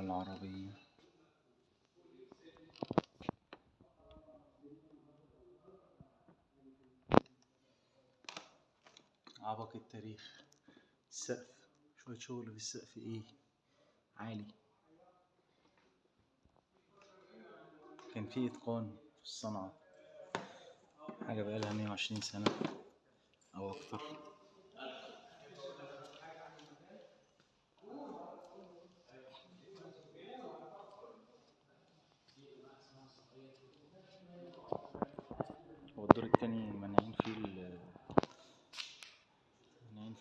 العربية. عبق التاريخ. السقف، شوية شغل في السقف عالي. كان في إتقان في الصنعة، حاجة بقالها 120 سنة أو أكتر. والدور التاني مانعين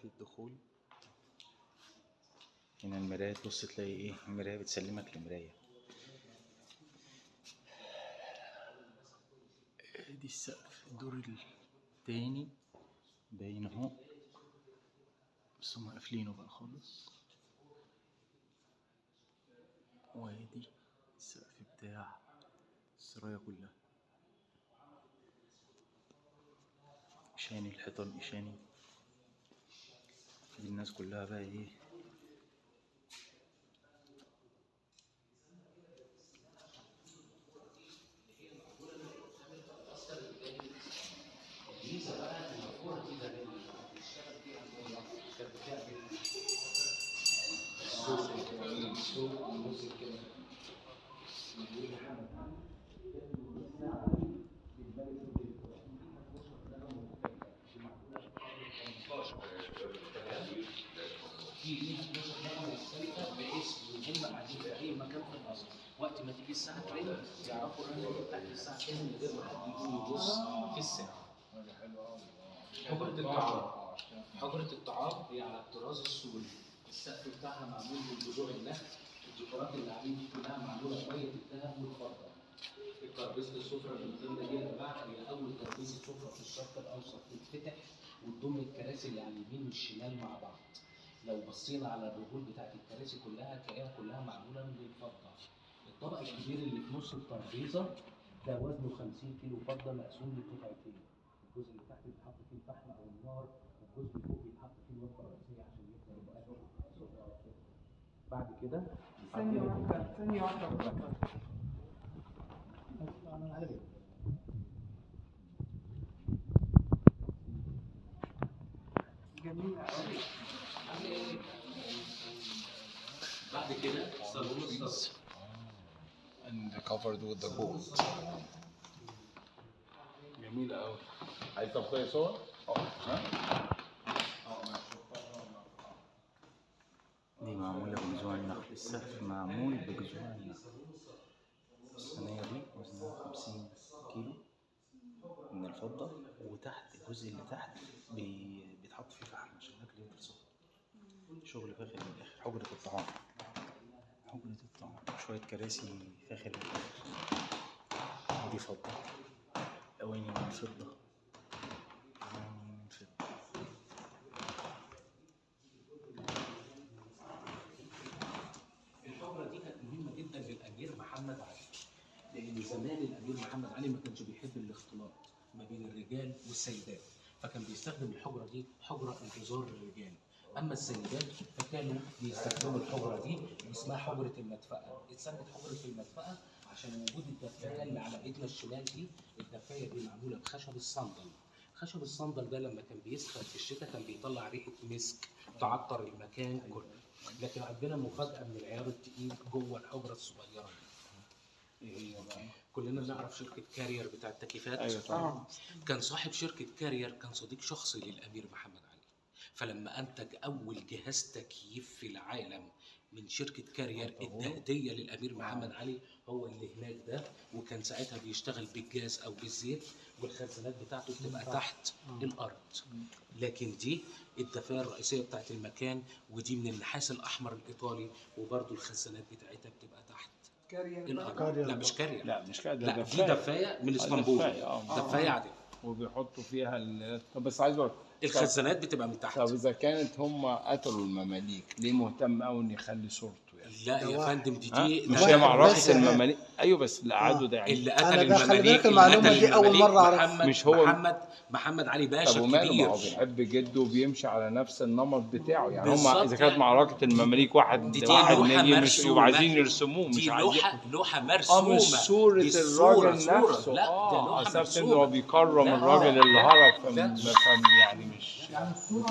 فيه الدخول. هنا المراية، تبص تلاقي المراية بتسلمك لمراية. دي السقف، الدور التاني باين اهو، بس هما قافلينه بقى خالص. وادي السقف بتاع السرايا كلها، إشاني، الحيطان إشاني. دي الناس كلها بقى وقت ما تيجي الساعة ترن يعرفوا ان دي بتاعت الساعة كام من غير ما حد يقوم يبص في الساعة. حجرة الطعام هي على الطراز السوري، السقف بتاعها معمول بالجذوع النخل، الديكورات اللي عليه دي كلها معمولة بمية الذهب والفضة. الترابيزة السفرة اللي قدامنا دي يا جماعة هي أول ترابيزة سفرة في الشرق الأوسط تتفتح وتضم الكراسي اللي على اليمين والشمال مع بعض. لو بصينا على الرجول بتاعت الكراسي كلها هتلاقيها كلها معمولة من الفضة. الطبق الكبير اللي في نص الترابيزة ده وزنه 50 كيلو فضة مقسوم لقطعتين. الجزء اللي تحت بيتحط فيه الفحم أو النار، والجزء اللي فوق بيتحط فيه الوجبة الرئيسية عشان يقدر يبقى أكل. بعد كده ثانية واحدة جميل قوي. بعد كده صالون الصالون and covered with the gold. جميل قوي. عايز تبقى صور؟ دي معمولة بجذوع النخل. السقف معمول بجذوع النخل. الصينية دي وزنها 50 كيلو من الفضة، وتحت الجزء اللي تحت بيتحط فيه فحم عشان الأكل يفضل سخن. شغل فاخر من الآخر. حجرة الطعام، شوية كراسي فاخر من الآخر. دي فضة، أواني من فضة. الحجرة دي كانت مهمة جدا للأمير محمد علي، لأن زمان الأمير محمد علي ما كانش بيحب الاختلاط ما بين الرجال والسيدات، فكان بيستخدم الحجرة دي حجرة انتظار للرجال. أما السيدات فكانوا بيستخدموا الحجرة دي اسمها حجرة المدفأة. اتسمت حجرة المدفأة عشان وجود الدفاية اللي على ايدنا الشمال دي. الدفاية دي معمولة بخشب الصندل. خشب الصندل ده لما كان بيسخن في الشتاء كان بيطلع ريحة مسك تعطر المكان كله. لكن عندنا مفاجأة من العيار التقيل جوه الحجرة الصغيرة دي. كلنا نعرف شركة كارير بتاع التكييفات. ايوه طبعا. كان صاحب شركة كارير كان صديق شخصي للأمير محمد علي، فلما أنتج أول جهاز تكييف في العالم من شركة كارير ادى هدية للأمير محمد علي هو اللي هناك ده، وكان ساعتها بيشتغل بالجاز أو بالزيت، والخزانات بتاعته بتبقى تحت الأرض. لكن دي الدفاية الرئيسية بتاعت المكان، ودي من النحاس الأحمر الإيطالي، وبرضه الخزانات بتاعتها بتبقى تحت الأرض. لا مش كارير، لا مش كده، لا دي دفاية من اسطنبول، دفاية عادية وبيحطوا فيها طب بس عايز اقول الخزانات بتبقى من تحت. طب اذا كانت هم قتلوا المماليك ليه مهتم قوي ان يخلي صورته يعني؟ لا يا فندم ها؟ دي مش ده هي ده معركة بس المماليك؟ ايوه بس اللي قعدوا ده يعني. اللي أنا قتل ده خلي المماليك، بالك المعلومة اللي دي قتل أول المماليك مرة أعرف. مش هو محمد علي باشا طب وماله؟ ما الكبير. هو بيحب جده وبيمشي على نفس النمط بتاعه يعني. هم بالظبط. اذا كانت معركة المماليك واحد دي واحد لوحة نجي مش مرسومة. يبقوا عايزين يرسموه دي مش عايزين. لوحة مرسومة. مش صورة دي الراجل صورة. نفسه. لا ده لوحة أصل هو مرسومة. بيكرم لا، الراجل لا، اللي لا، هرب لا. يعني مش صورة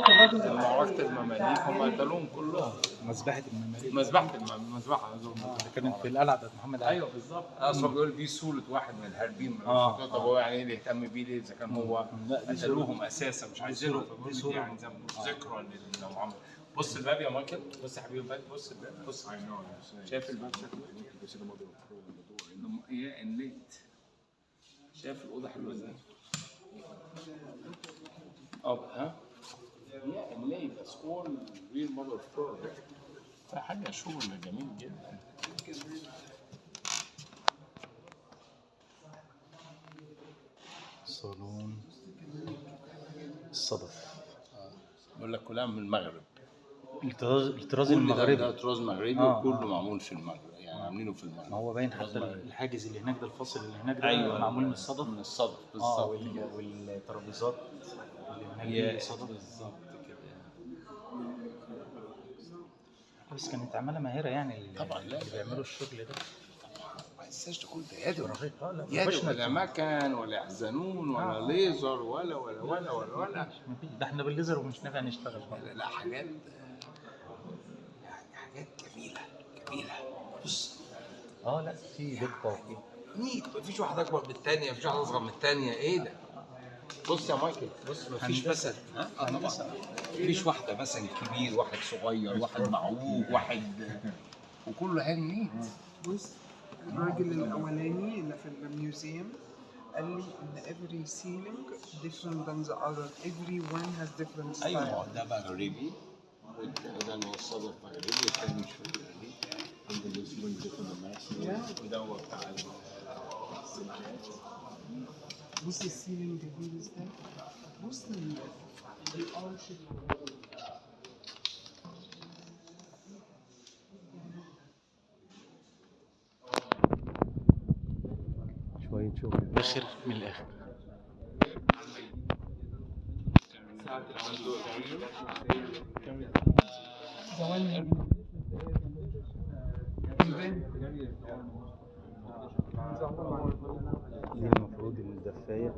الراجل ده. معركة المماليك هم قتلوهم كلهم. مذبحة المماليك مذبحة كانت في القلعة بتاعت محمد علي. ايوه بالظبط. اصلا بيقول دي صورة واحد من الهاربين من آه. الفترة. طب هو يعني ايه اللي يهتم بيه ليه اذا كان هو لا، دي قتلوهم اساسا مش عايزينهم دي صورة. يعني زي ما بنقول ذكرى للمعاملة. بص الباب يا مايكل، بص يا حبيبي الباب، بص الباب، بص شايف الباب شكله ايه الليت. شايف الأوضة حلوة ازاي؟ ها؟ Yeah, and late. That's all real mother of pearl. فحاجة شغل جميل جدا. صالون الصدف. بقول لك كلها من المغرب. الطراز ده المغربي. طراز مغربي وكله معمول في المغرب يعني عاملينه في المغرب. ما هو باين حتى الحاجز اللي هناك ده، الفاصل اللي هناك ده أيوة. معمول من الصدف. من الصدف بالظبط. والترابيزات اللي هناك دي صدف. بالظبط كده. بس كانت عمالة ماهرة يعني طبعا اللي بيعملوا الشغل ده. ما ينساش تكون ده يدوي. لا يدوي ولا مكن ولا يحزنون ولا ليزر ولا مفيش. ده احنا بالليزر ومش نافع نشتغل بقى. لا حاجات يعني حاجات جميلة. بص لا في دقة وفي نيت. مفيش واحدة أكبر من التانية، مفيش واحدة أصغر من التانية. إيه ده؟ بص يا مايكل، بص مفيش مثلا طبعا مفيش واحدة مثلا كبير واحد صغير واحد معوج واحد وكله هاند ميد. بص الراجل الأولاني اللي في الميوزيوم قال لي إن every ceiling different than the other. Everyone has different style. أيوه ما هو ده مغربي وده اللي هو الصدف مغربي والتاني مش مغربي. عنده السيلينج ديفرنت وده هو بتاع السجاد. بص السيلينج جميل ازاي. بص الارش. شوية شغل فاخر من الآخر. دي المفروض الدفاية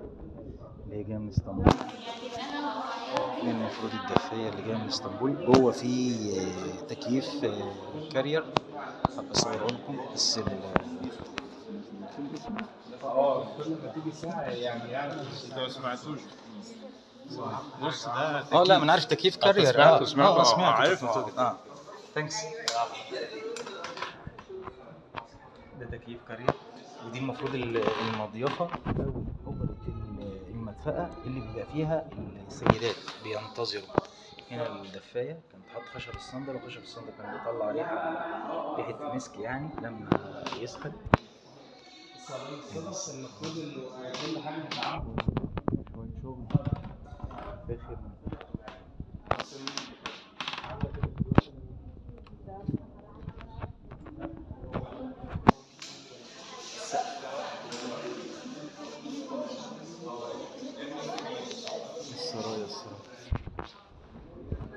اللي هي جاية من اسطنبول. دي المفروض الدفاية اللي جاية من اسطنبول. جوه في تكييف كارير، هبقى اصوره لكم بس كل ما تيجي ساعة يعني انت ما سمعتوش. بص ده لا ما انا عارف تكييف كارير. سمعت عارف. عارف. ثانكس. ده تكييف كارير. ودي المفروض المضيفة أو حجرة المدفأة اللي بيبقى فيها السيدات بينتظروا. هنا الدفاية كانت بتحط خشب الصندل، وخشب الصندل كان بيطلع ريحة مسك يعني لما يسخن. شوية شغل فاخر.